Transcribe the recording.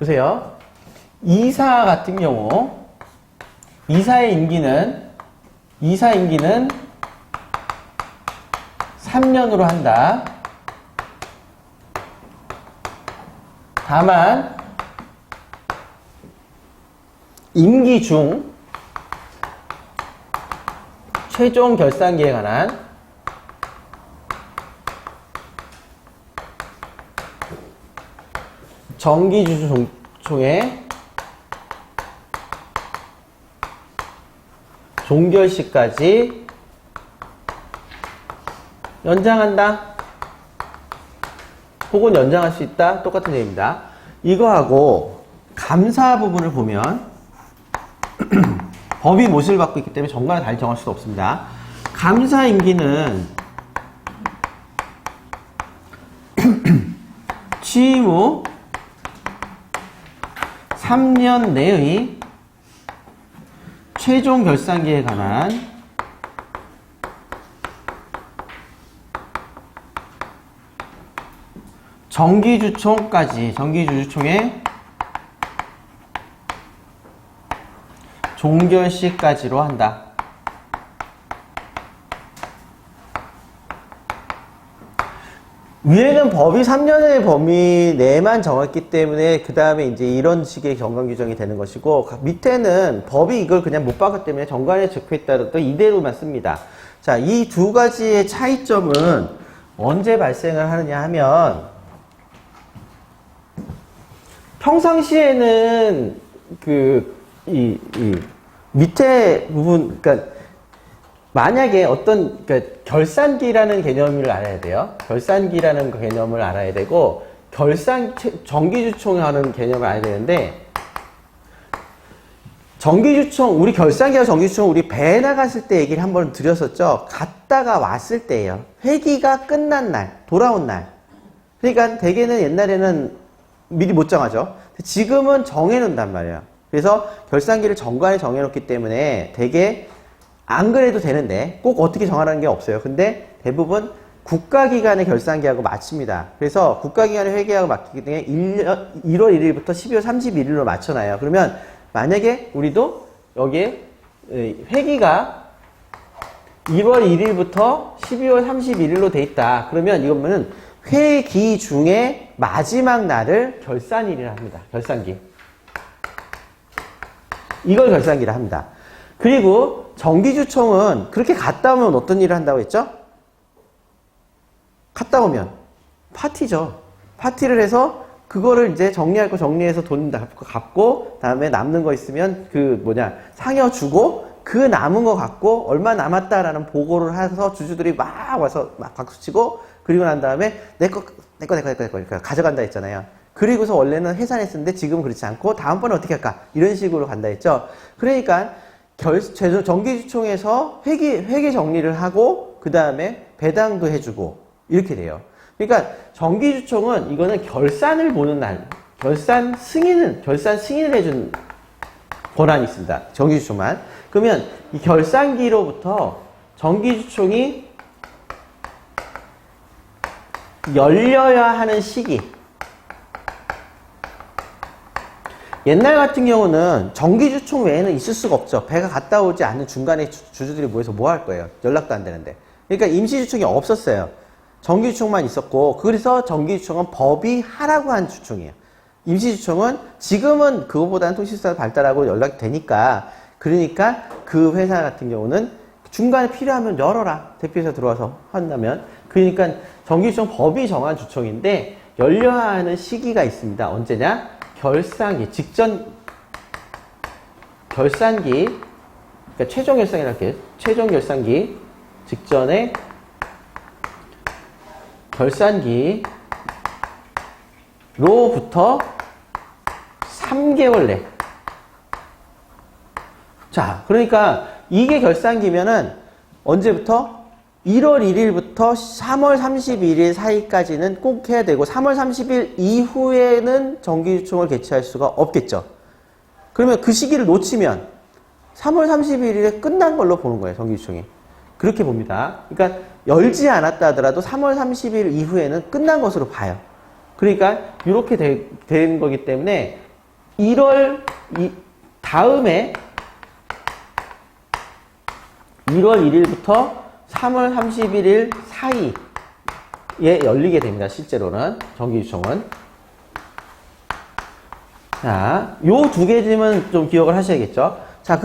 보세요. 이사 같은 경우 이사 임기는 3년으로 한다. 다만 임기 중 최종 결산기에 관한 정기주주총회 종결시까지 연장한다. 혹은 연장할 수 있다. 똑같은 얘기입니다. 이거하고 감사 부분을 보면 법이 모시를 받고 있기 때문에 정관을 달리 정할 수도 없습니다. 감사 임기는 취임 후 3년 내의 최종 결산기에 관한 정기주주총회 종결시까지로 한다. 위에는 법이 3년의 범위 내만 정했기 때문에 그 다음에 이제 이런 식의 정관 규정이 되는 것이고, 밑에는 법이 이걸 그냥 못 봤기 때문에 정관에 적혀있다도 이대로만 씁니다. 자, 이 두 가지의 차이점은 언제 발생을 하느냐 하면, 평상시에는 밑에 부분, 그러니까 만약에 어떤, 그러니까 결산기라는 개념을 알아야 돼요. 결산기라는 개념을 알아야 되고, 정기주총 하는 개념을 알아야 되는데, 우리 결산기와 정기주총, 우리 배 나갔을 때 얘기를 한번 드렸었죠. 갔다가 왔을 때예요. 회기가 끝난 날, 돌아온 날. 그러니까 대개는 옛날에는 미리 못 정하죠. 지금은 정해놓는단 말이에요. 그래서 결산기를 정관에 정해놓기 때문에 대개 안 그래도 되는데 꼭 어떻게 정하라는 게 없어요. 근데 대부분 국가기관의 결산기하고 맞춥니다. 그래서 국가기관의 회계하고 맞기 때문에 1월 1일부터 12월 31일로 맞춰놔요. 그러면 만약에 우리도 여기에 회기가 1월 1일부터 12월 31일로 돼 있다. 그러면 이거는 회기 중에 마지막 날을 결산일이라 합니다. 결산기. 이걸 결산기라 합니다. 그리고 정기주총은 그렇게 갔다 오면 어떤 일을 한다고 했죠? 갔다 오면 파티죠. 파티를 해서 그거를 이제 정리할 거 정리해서 돈 갚고 다음에 남는 거 있으면 상여 주고 그 남은 거 갖고 얼마 남았다라는 보고를 해서 주주들이 막 와서 막 박수치고, 그리고 난 다음에 내 거 가져간다 했잖아요. 그리고서 원래는 해산했었는데 지금은 그렇지 않고 다음번에 어떻게 할까? 이런 식으로 간다 했죠. 그러니까 정기주총에서 회계 정리를 하고 그 다음에 배당도 해주고 이렇게 돼요. 그러니까 정기주총은 이거는 결산을 보는 날, 결산 승인을 해준 권한이 있습니다. 정기주총만. 그러면 이 결산기로부터 정기주총이 열려야 하는 시기. 옛날 같은 경우는 정기주총 외에는 있을 수가 없죠. 배가 갔다 오지 않는 중간에 주주들이 모여서 뭐 할 거예요? 연락도 안 되는데. 그러니까 임시주총이 없었어요. 정기주총만 있었고, 그래서 정기주총은 법이 하라고 한 주총이에요. 임시주총은 지금은 그거보다는 통신사가 발달하고 연락이 되니까, 그러니까 그 회사 같은 경우는 중간에 필요하면 열어라. 대표이사 들어와서 한다면. 그러니까 정기주총 법이 정한 주총인데 열려야 하는 시기가 있습니다. 언제냐? 결산기, 결산기, 그러니까 최종 결산기라 할게요. 최종 결산기 직전에 결산기로부터 3개월 내. 자, 그러니까 이게 결산기면은 언제부터? 1월 1일부터 3월 31일 사이까지는 꼭 해야 되고 3월 30일 이후에는 정기주총을 개최할 수가 없겠죠. 그러면 그 시기를 놓치면 3월 31일에 끝난 걸로 보는 거예요. 정기주총이. 그렇게 봅니다. 그러니까 열지 않았다 하더라도 3월 30일 이후에는 끝난 것으로 봐요. 그러니까 이렇게 된 거기 때문에 다음에 1월 1일부터 3월 31일 사이에 열리게 됩니다. 실제로는 정기유총은. 자, 요 두 개쯤은 좀 기억을 하셔야겠죠.